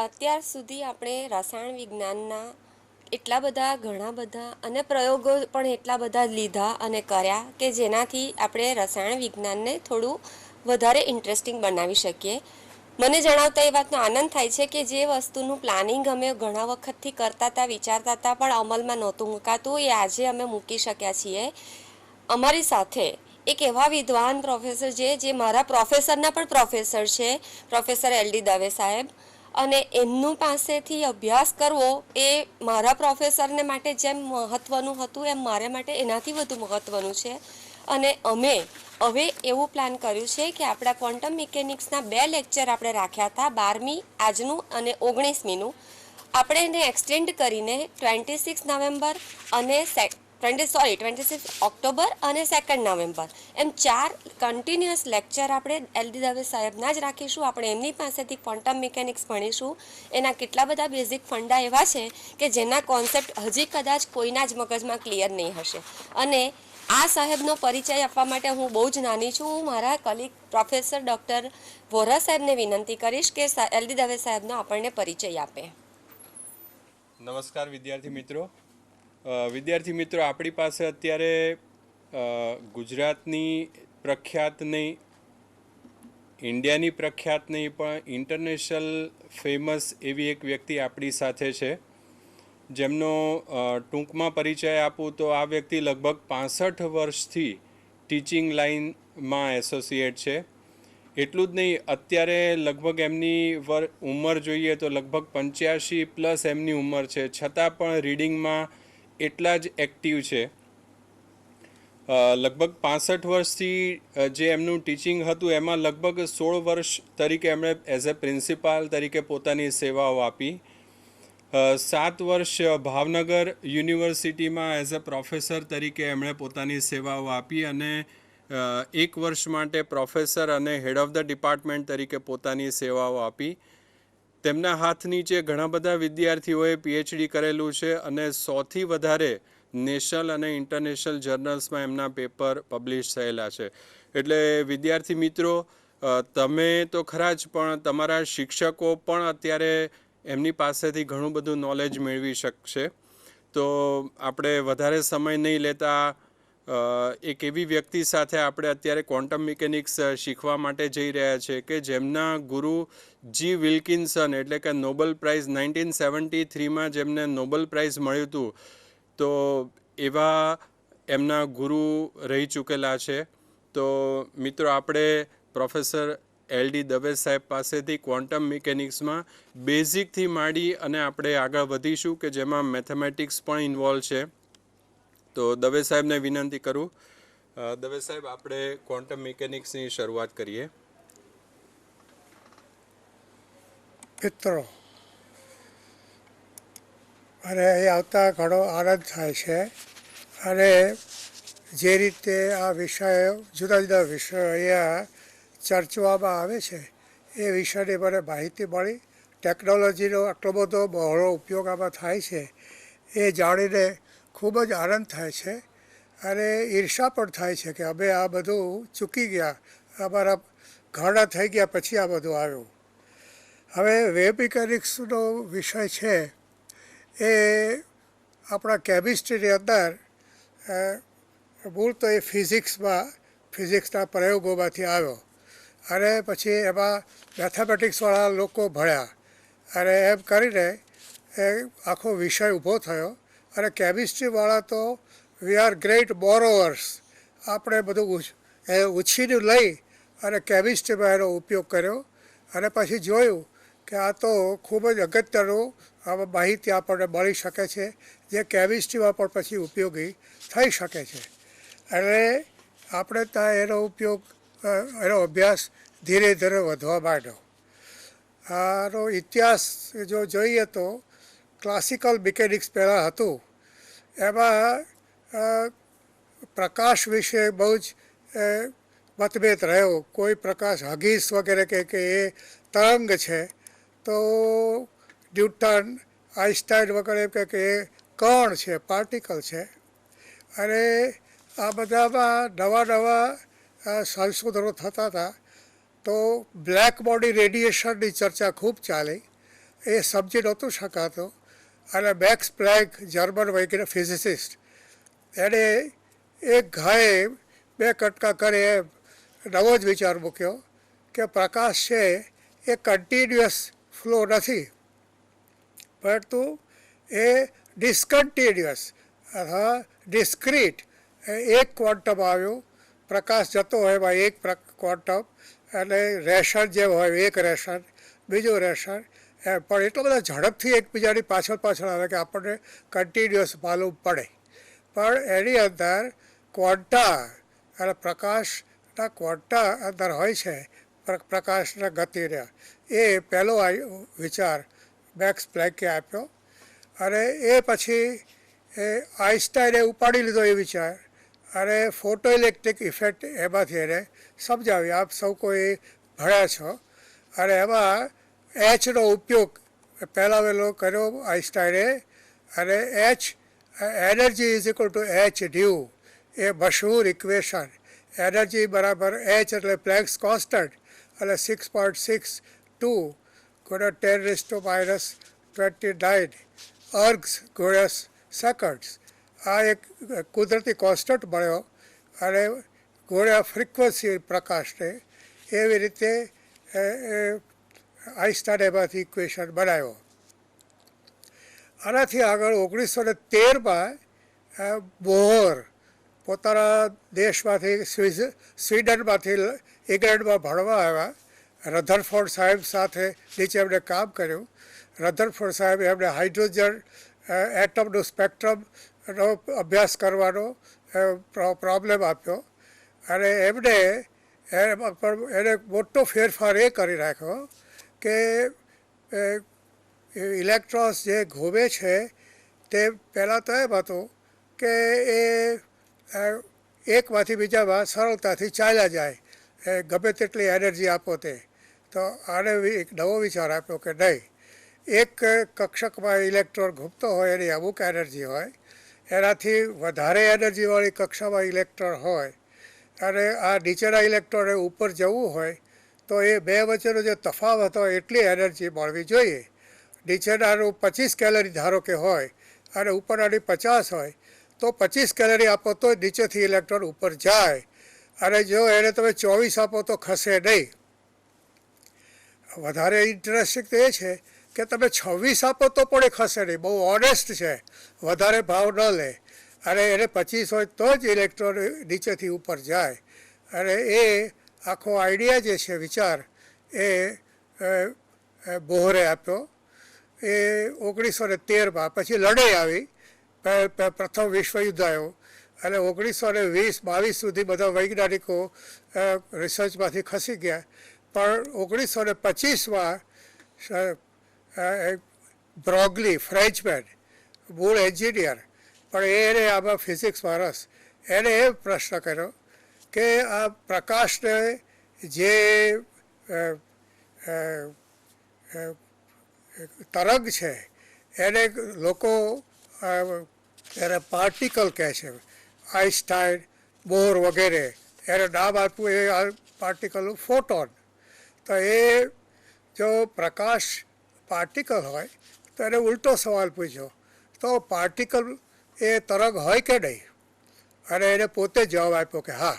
અત્યાર સુધી આપણે રસાયણ વિજ્ઞાનના એટલા બધા ઘણા બધા અને પ્રયોગો પણ એટલા બધા લીધા અને કર્યા કે જેનાથી આપણે રસાયણ વિજ્ઞાનને થોડું વધારે ઇન્ટરેસ્ટિંગ બનાવી શકીએ. મને જણાવતા એ વાતનો આનંદ થાય છે કે જે વસ્તુનું પ્લાનિંગ અમે ઘણા વખતથી કરતા હતા, વિચારતા હતા, પણ અમલમાં નહોતું મૂકાતું, એ આજે અમે મૂકી શક્યા છીએ. અમારી સાથે એક એવા વિદ્વાન પ્રોફેસર છે જે મારા પ્રોફેસરના પણ પ્રોફેસર છે, પ્રોફેસર એલ.ડી. દવે સાહેબ. અને એમનું પાસેથી અભ્યાસ કરવો એ મારા પ્રોફેસરને માટે જેમ મહત્ત્વનું હતું એમ મારે માટે એનાથી વધુ મહત્ત્વનું છે. અને અમે હવે એવું પ્લાન કર્યું છે કે આપણા ક્વોન્ટમ મિકેનિક્સના 2 લેક્ચર આપણે રાખ્યા હતા, 12મી આજનું અને 19મીનું. આપણે એને એક્સટેન્ડ કરીને 26 નવેમ્બર અને 26 ઓક્ટોબર અને 2 નવેમ્બર એમ 4 કન્ટિન્યુઅસ લેક્ચર આપણે એલ.ડી. દવે સાહેબના જ રાખીશું. આપણે એમની પાસેથી ક્વોન્ટમ મિકેનિક્સ ભણીશું. એના કેટલા બધા બેઝિક ફંડા એવા છે કે જેના કોન્સેપ્ટ હજી કદાચ કોઈના જ મગજમાં ક્લિયર નહીં હશે. અને આ સાહેબનો પરિચય આપવા માટે હું બહુ જ નાની છું. હું મારા કલીગ પ્રોફેસર ડૉક્ટર વોરા સાહેબને વિનંતી કરીશ કે એલ.ડી. દવે સાહેબનો આપણને પરિચય આપે. નમસ્કાર વિદ્યાર્થી મિત્રો. આપણી પાસે અત્યારે ગુજરાતની પ્રખ્યાત નહીં, ઇન્ડિયાની પ્રખ્યાત નહીં, પણ ઇન્ટરનેશનલ ફેમસ એવી એક વ્યક્તિ આપણી સાથે છે, જેમનો ટૂંકમાં પરિચય આપું તો આ વ્યક્તિ લગભગ 65 વર્ષથી ટીચિંગ લાઇનમાં એસોસિએટ છે. એટલું જ નહીં, અત્યારે લગભગ એમની ઉંમર જોઈએ તો લગભગ 85+ એમની ઉંમર છે, છતાં પણ રીડિંગમાં એટલા જ એક્ટિવ છે. લગભગ 65 વર્ષથી જે એમનું ટીચિંગ હતું એમાં લગભગ 16 વર્ષ તરીકે એમણે એઝ અ પ્રિન્સિપાલ તરીકે પોતાની સેવાઓ આપી. 7 વર્ષ ભાવનગર યુનિવર્સિટીમાં એઝ અ પ્રોફેસર તરીકે એમણે પોતાની સેવાઓ આપી અને 1 વર્ષ માટે પ્રોફેસર અને હેડ ઓફ ધ ડિપાર્ટમેન્ટ તરીકે પોતાની સેવાઓ આપી. તેમના હાથ નીચે ઘણા બધા વિદ્યાર્થીઓએ પીએચડી કરેલું છે અને 100થી વધારે નેશનલ અને ઇન્ટરનેશનલ જર્નલ્સમાં એમના પેપર પબ્લિશ થયેલા છે. એટલે વિદ્યાર્થી મિત્રો, તમે તો ખરા જ, પણ તમારા શિક્ષકો પણ અત્યારે એમની પાસેથી ઘણું બધું નોલેજ મેળવી શકશે. તો આપણે વધારે સમય નહીં લેતા એક એવી વ્યક્તિ સાથે આપણે અત્યારે ક્વોન્ટમ મિકેનિક્સ શીખવા માટે જઈ રહ્યા છે કે જેમના ગુરુ જી વિલ્કિન્સન, એટલે કે નોબેલ પ્રાઇઝ 1973માં જેમને નોબેલ પ્રાઇઝ મળ્યું હતું, તો એવા એમના ગુરુ રહી ચૂકેલા છે. તો મિત્રો, આપણે પ્રોફેસર એલ.ડી. દવે સાહેબ પાસેથી ક્વોન્ટમ મિકેનિક્સમાં બેઝિકથી માંડી અને આપણે આગળ વધીશું કે જેમાં મેથેમેટિક્સ પણ ઇન્વોલ્વ છે. તો દવે સાહેબને વિનંતી કરું. દવે સાહેબ, આપણે ક્વોન્ટમ મિકેનિક્સની શરૂઆત કરીએ. મિત્રો, અને અહીં આવતા ઘણો આનંદ થાય છે. અને જે રીતે આ વિષયો, જુદા જુદા વિષયો અહીંયા ચર્ચવામાં આવે છે, એ વિષયની મને માહિતી મળી. ટેકનોલોજીનો આટલો બધો બહોળો ઉપયોગ આમાં થાય છે એ જાણીને ખૂબ જ આનંદ થાય છે. અને ઈર્ષા પણ થાય છે કે અમે આ બધું ચૂકી ગયા, અમારા ઘરડા થઈ ગયા પછી આ બધું આવ્યું. હવે વેવ મિકેનિક્સનો વિષય છે એ આપણા કેમિસ્ટ્રીની અંદર મૂળ તો એ ફિઝિક્સના પ્રયોગોમાંથી આવ્યો અને પછી એમાં મેથેમેટિક્સવાળા લોકો ભણ્યા અને એમ કરીને એ આખો વિષય ઊભો થયો. અને કેમિસ્ટ્રીવાળા તો વી આર ગ્રેટ બોરોવર્સ, આપણે બધું ઉછીનું લઈ અને કેમિસ્ટ્રીમાં એનો ઉપયોગ કર્યો. અને પછી જોયું કે આ તો ખૂબ જ અગત્યનું આમાં માહિતી આપણને મળી શકે છે જે કેમિસ્ટ્રીમાં પણ પછી ઉપયોગી થઈ શકે છે. એટલે આપણે ત્યાં એનો અભ્યાસ ધીરે ધીરે વધવા માંડ્યો. આનો ઇતિહાસ જો જોઈએ તો ક્લાસિકલ મિકેનિક્સ પહેલાં હતું, એમાં પ્રકાશ વિશે બહુ જ મતભેદ રહ્યો. કોઈ પ્રકાશ હગીસ વગેરે કહે કે એ તરંગ છે, તો ન્યૂટન, આઇન્સ્ટાઈન વગેરે એમ કહે કે એ કણ છે, પાર્ટિકલ છે. અને આ બધામાં નવા નવા સંશોધનો થતા હતા. તો બ્લેક બોડી રેડિયેશનની ચર્ચા ખૂબ ચાલી. એ સમજી નહોતું શકાતું. અને મેક્સ પ્લેન્ક જર્મન વૈજ્ઞાનિક ફિઝિસિસ્ટ એને એક ઘાએ બે કટકા કરે એમ નવો જ વિચાર મૂક્યો કે પ્રકાશ છે એ કન્ટિન્યુઅસ ફ્લો નથી, પરંતુ એ ડિસ્કન્ટિન્યુઅસ અથવા ડિસ્ક્રીટ એક ક્વોન્ટમ આવ્યું. પ્રકાશ જતો હોય એમાં એક ક્વોન્ટમ, અને રેશન જે હોય એક રેશન, બીજું રેશન, પણ એટલો બધા ઝડપથી એકબીજાની પાછળ પાછળ આવે કે આપણને કન્ટિન્યુઅસ માલુમ પડે. પણ એની અંદર ક્વોન્ટા અને પ્રકાશના ક્વોન્ટા અંદર હોય છે, પ્રકાશના ગતિને. એ પહેલો વિચાર મેક્સ પ્લેન્કે આપ્યો. અને એ પછી આઈન્સ્ટાઈને ઉપાડી લીધો એ વિચાર અને ફોટો ઇલેક્ટ્રિક ઇફેક્ટ એમાંથી એને સમજાવી. આપ સૌ કોઈ ભણ્યા છો. અને એમાં એચનો ઉપયોગ પહેલાં વહેલો કર્યો આઈન્સ્ટાઈને. અને H energy is equal to H ડ્યુ, એ મશહૂર ઇક્વેશન. એનર્જી બરાબર એચ એટલે પ્લેન્ક્સ કોન્સ્ટન્ટ, અને 6.62 ગુણ્યા 10⁻⁻29 અર્ગ્સ ગુણ્યા સેકન્ડ્સ. આ એક કુદરતી કોન્સ્ટન્ટ મળ્યો અને ગુણ્યા ફ્રીક્વન્સી પ્રકાશને. એવી રીતે આઈન્સ્ટાઈને એમાંથી ઇક્વેશન બનાવ્યો. આનાથી આગળ 1913માં બોહર પોતાના દેશમાંથી સ્વીડનમાંથી ઇંગ્લેન્ડમાં ભણવા આવ્યા. રધરફોર્ડ સાહેબ સાથે નીચે એમણે કામ કર્યું. રધરફોર્ડ સાહેબે એમને હાઇડ્રોજન એટમનું સ્પેક્ટ્રમનો અભ્યાસ કરવાનો પ્રોબ્લેમ આપ્યો. અને એમને એને મોટો ફેરફાર એ કરી નાખ્યો કે ઇલેક્ટ્રોન્સ જે ઘૂમે છે તે પહેલાં તો એમ હતું કે એ એકમાંથી બીજામાં સરળતાથી ચાલ્યા જાય, ગમે તેટલી એનર્જી આપો તે. તો આને એક નવો વિચાર આપ્યો કે નહીં, એક કક્ષકમાં ઇલેક્ટ્રોન ઘૂમતો હોય એની અમુક એનર્જી હોય, એનાથી વધારે એનર્જીવાળી કક્ષામાં ઇલેક્ટ્રોન હોય, અને આ નીચેના ઇલેક્ટ્રોને ઉપર જવું હોય તો એ બે વચ્ચેનો જે તફાવત હોય એટલી એનર્જી મળવી જોઈએ. નીચેનાનું 25 કેલરી ધારો કે હોય અને ઉપરનાની 50 હોય, તો 25 કેલરી આપો તો નીચેથી ઇલેક્ટ્રોન ઉપર જાય, અને જો એને તમે 24 આપો તો ખસે નહીં. વધારે ઇન્ટરેસ્ટિંગ તો એ છે કે તમે 26 આપો તો પણ એ ખસે નહીં, બહુ ઓનેસ્ટ છે, વધારે ભાવ ન લે. અને એને 25 હોય તો જ ઇલેક્ટ્રોન નીચેથી ઉપર જાય. અને એ આખો આઈડિયા જે છે, વિચાર, એ બોહરે આપ્યો. એ 1913માં પછી લડાઈ આવી, પ્રથમ વિશ્વયુદ્ધ આવ્યો, અને 1920-22 સુધી બધા વૈજ્ઞાનિકો રિસર્ચમાંથી ખસી ગયા. પણ 1925માં બ્રોગલી, ફ્રેન્ચમેન, મૂળ એન્જિનિયર, પણ એને આમાં ફિઝિક્સમાં રસ, એને એ પ્રશ્ન કર્યો કે આ પ્રકાશને જે તરંગ છે એને લોકો એને પાર્ટિકલ કહે છે. આઈન્સ્ટાઈન, બોર વગેરે એને નામ આપ્યું એ પાર્ટિકલનું ફોટોન. તો એ જો પ્રકાશ પાર્ટિકલ હોય તો એને ઉલટો સવાલ પૂછ્યો, તો પાર્ટિકલ એ તરંગ હોય કે નહીં? અને એને પોતે જવાબ આપ્યો કે હા,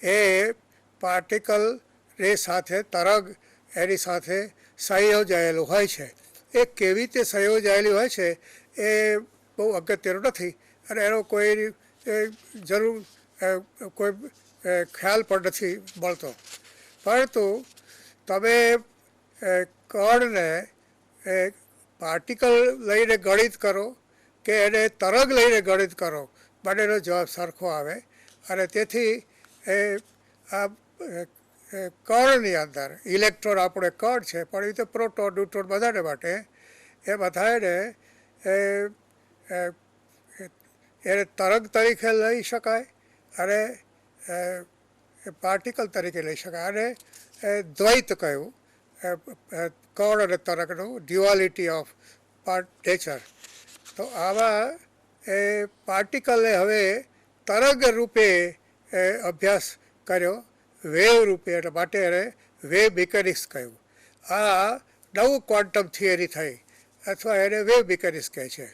એ પાર્ટિકલની સાથે તરંગ એની સાથે સંયોજાયેલું હોય છે. એ કેવી રીતે સંયોજાયેલી હોય છે એ બહુ અગત્યનું નથી, અને એનો કોઈ જરૂર કોઈ ખ્યાલ પણ નથી મળતો. પરંતુ તમે કણને પાર્ટિકલ લઈને ગણિત કરો કે એને તરંગ લઈને ગણિત કરો, બંનેનો જવાબ સરખો આવે. અને તેથી આ કણની અંદર ઇલેક્ટ્રોન આપણે કણ છે, પણ એ રીતે પ્રોટોન, ન્યુટ્રોન બધાને માટે એ બધાને એને તરંગ તરીકે લઈ શકાય અને પાર્ટિકલ તરીકે લઈ શકાય. અને દ્વૈત કહ્યું, કણ અને તરંગનું, ડ્યુઆલિટી ઓફ નેચર. તો આવા એ પાર્ટિકલને હવે તરંગ રૂપે અભ્યાસ કર્યો, વેવ રૂપે, એટલે માટે એને વેવ મિકેનિક્સ કહ્યું. આ નવું ક્વોન્ટમ થિયરી થઈ અથવા એને વેવ મિકેનિક્સ કહે છે.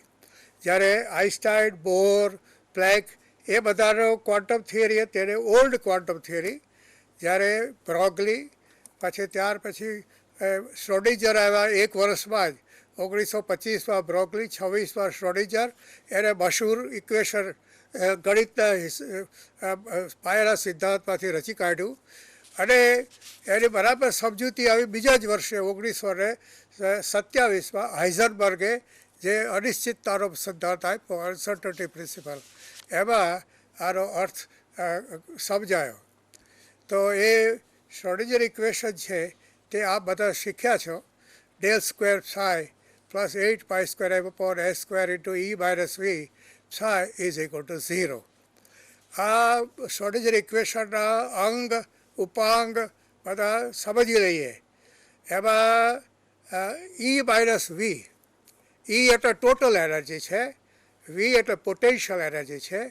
જ્યારે આઇન્સ્ટાઇન, બોર, પ્લેન્ક એ બધાનો ક્વોન્ટમ થિયરી તેને ઓલ્ડ ક્વોન્ટમ થિયરી. જ્યારે બ્રોગલી પછી ત્યાર પછી શ્રોડિંજર આવ્યા 1 વર્ષમાં જ 1925માં બ્રોગલી, 26માં શ્રોડિંજર એને મશહૂર ઇક્વેશન ગણિતના પાયાના સિદ્ધાંતમાંથી રચી કાઢ્યું અને એની બરાબર સમજૂતી આવી બીજા જ વર્ષે 1927માં હાઇઝનબર્ગે જે અનિશ્ચિતતાનો સિદ્ધાંત આપ્યો, અનસર્ટનિટી પ્રિન્સિપલ, એમાં આનો અર્થ સમજાયો. તો એ શ્રોડિંજર ઇક્વેશન છે તે આ બધા શીખ્યા છો. Del square psi plus 8 pi square m upon s square into e minus V psi is equal to 0. આ શ્રોડિંજર ઇક્વેશનના અંગ ઉપાંગ બધા સમજી લઈએ. એમાં E માઇનસ વી, E એટલે ટોટલ એનર્જી છે, વી એટલે પોટેન્શિયલ એનર્જી છે,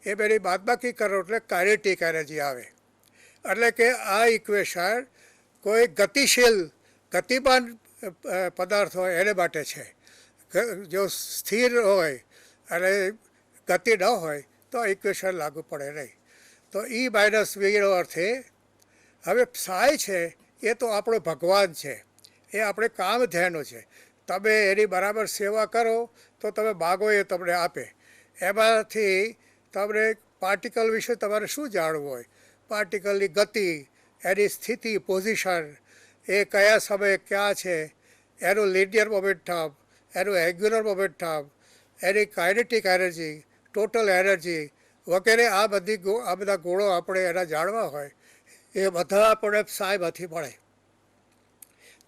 એ બેની બાદબાકી કરો એટલે કાઇનેટિક એનર્જી આવે. એટલે કે આ ઇક્વેશન કોઈ ગતિશીલ ગતિમાન પદાર્થ હોય એને માટે છે. જો સ્થિર હોય અને ગતિ ન હોય તો ઇક્વેશન લાગુ પડે નહીં. તો E માઇનસ વીનો અર્થ એ હવે psi છે એ તો આપણો ભગવાન છે, એ આપણે કામધેનુ છે. તમે એની બરાબર સેવા કરો તો તમે માગો એ તમને આપે. એમાંથી તમને પાર્ટિકલ વિશે તમારે શું જાણવું હોય? પાર્ટિકલની ગતિ, એની સ્થિતિ, પોઝિશન, એ કયા સમયે ક્યાં છે, એનું લિનિયર મોમેન્ટમ, એનું એન્ગ્યુલર મોમેન્ટમ, એની કાઇનેટિક એનર્જી, ટોટલ એનર્જી વગેરે આ બધા ગુણો આપણે એના જાણવા હોય એ બધા આપણે psiમાંથી મળે.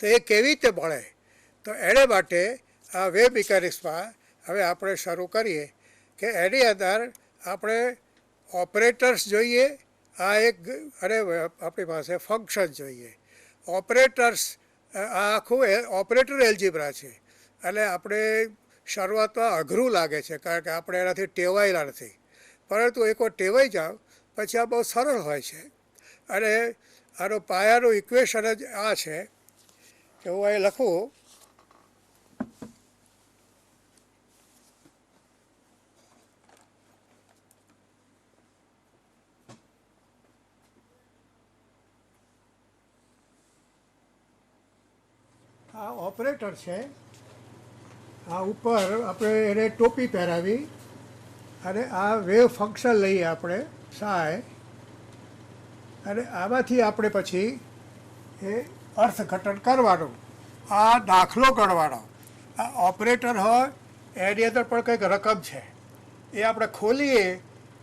તો એ કેવી રીતે મળે? તો એને માટે આ વેવ મિકેનિક્સમાં હવે આપણે શરૂ કરીએ કે એની અંદર આપણે ઓપરેટર્સ જોઈએ, આ એક, અને આપણી પાસે ફંક્શન જોઈએ. ઓપરેટર્સ આ આખું ઓપરેટર એલ્જીબ્રા છે એટલે આપણે શરૂઆતમાં અઘરું લાગે છે કારણ કે આપણે એનાથી ટેવાયેલા નથી, પરંતુ એકવાર ટેવાઈ જાઓ પછી આ બહુ સરળ હોય છે. અને આનો પાયાનું ઇક્વેશન જ આ છે કે હું અહીં લખું આ ઓપરેટર છે. આ ઉપર આપણે એને ટોપી પહેરાવી અને આ વેવ ફંક્શન લઈએ આપણે psi, અને આમાંથી આપણે પછી એ અર્થઘટન કરવાનું, આ દાખલો ગણવાનો. આ ઓપરેટર હોય એની અંદર પણ કંઈક રકમ છે, એ આપણે ખોલીએ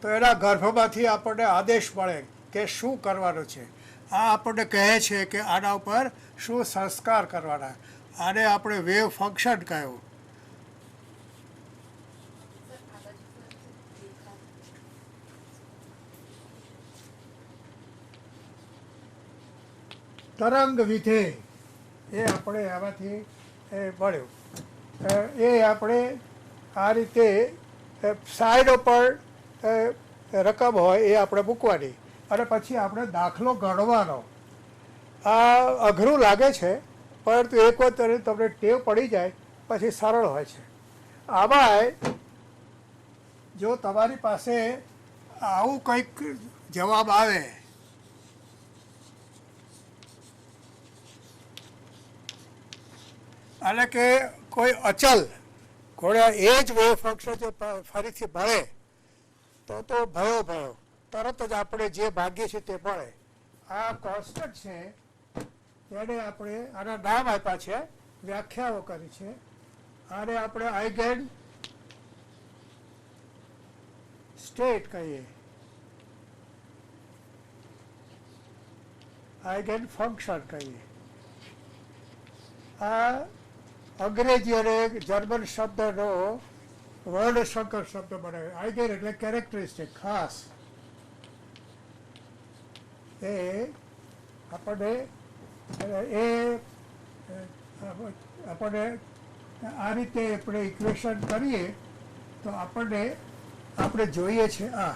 તો એના ગર્ભમાંથી આપણને આદેશ મળે કે શું કરવાનું છે. આ આપણને કહે છે કે આના ઉપર શું સંસ્કાર કરવાના. આને આપણે વેવ ફંક્શન કહ્યું. તરંગ વિધેય એ આપણે આમાંથી મળ્યું. એ આપણે આ રીતે સાઈડ ઉપર રકમ હોય એ આપણે મૂકવાની અને પછી આપણે દાખલો ગણવાનો. આ અઘરું લાગે છે પરંતુ એક વખત તમને ટેવ પડી જાય પછી સરળ હોય છે. આમાં જો તમારી પાસે આવું કંઈક જવાબ આવે એટલે કે કોઈ અચલ ઘોડ્યા એ જ વેવ ફંક્શન જો ફરીથી મળે તો ભયો તરત જ આપણે જે ભાગીએ છીએ તે મળે. આ કોન્સ્ટન્ટ છે એને આપણે આના નામ આપ્યા છે, વ્યાખ્યાઓ કરી છે. આને આપણે આઈગન સ્ટેટ કહીએ, આઈગન ફંક્શન કહીએ. આ અંગ્રેજી અને જર્મન શબ્દનો વર્ણસંકર શબ્દ બનાવ્યો. આઈગન એટલે કેરેક્ટરિસ્ટિક, ખાસ. એ આપણને આપણને આ રીતે આપણે ઇક્વેશન કરીએ તો આપણે જોઈએ છે આ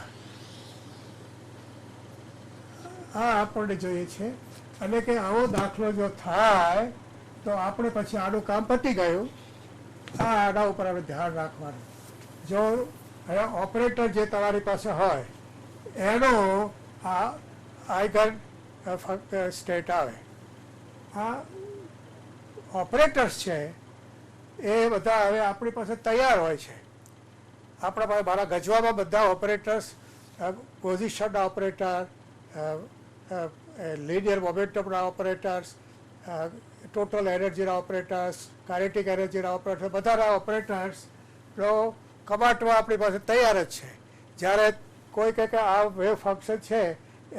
આપણને જોઈએ છે. એટલે કે આવો દાખલો જો થાય તો આપણે પછી આનું કામ પતી ગયું. આના ઉપર આપણે ધ્યાન રાખવાનું. જો હવે ઓપરેટર જે તમારી પાસે હોય એનો આ આઈગન ફક્ત સ્ટેટ આવે. આ ઓપરેટર્સ છે એ બધા હવે આપણી પાસે તૈયાર હોય છે. આપણા પાસે મારા ગજવામાં બધા ઓપરેટર્સ, પોઝિશનના ઓપરેટર, લિનિયર મોમેન્ટમના ઓપરેટર્સ, ટોટલ એનર્જીના ઓપરેટર્સ, કાઇનેટિક એનર્જીના ઓપરેટર્સ, બધાના ઓપરેટર્સનો કમાન્ડમાં આપણી પાસે તૈયાર જ છે. જ્યારે કોઈ કહે કે આ વેવ ફંક્શન છે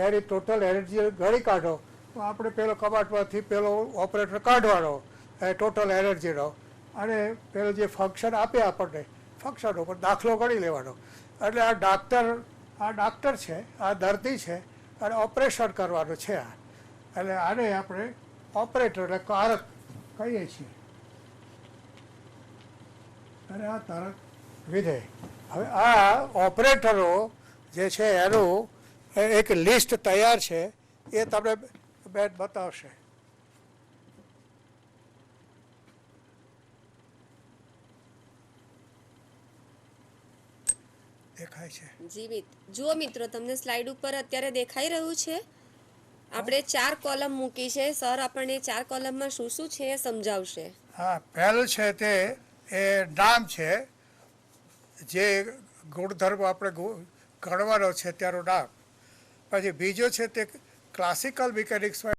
એની ટોટલ એનર્જી ગણી કાઢો તો આપણે પેલો કમાન્ડમાંથી પેલો ઓપરેટર કાઢવાનો ટોટલ એનર્જીનો, અને પેલો જે ફંક્શન આપે આપણને ફંક્શન ઉપર દાખલો ગણી લેવાનો. એટલે આ ડાક્ટર છે, આ દર્દી છે અને ઓપરેશન કરવાનું છે આ. એટલે આને આપણે ઓપરેટર એટલે કારક કહીએ છીએ. અને આ તરક વિધેય. હવે આ ઓપરેટરો જે છે એનું એક લિસ્ટ તૈયાર છે, એ તમને બેન બતાવશે. દેખાય છે? જી જુઓ મિત્રો, તમને સ્લાઇડ ઉપર અત્યારે દેખાઈ રહ્યું છે. આપણે 4 કોલમ મૂકી છે. સર આપણને 4 કોલમમાં શું શું છે એ સમજાવશે. હા, પહેલું છે તે એ નામ છે, જે ગુણધર્મ આપણે ગણવાનો છે ત્યાંનું નામ. પછી બીજો છે તે ક્લાસિકલ મિકેનિક્સમાં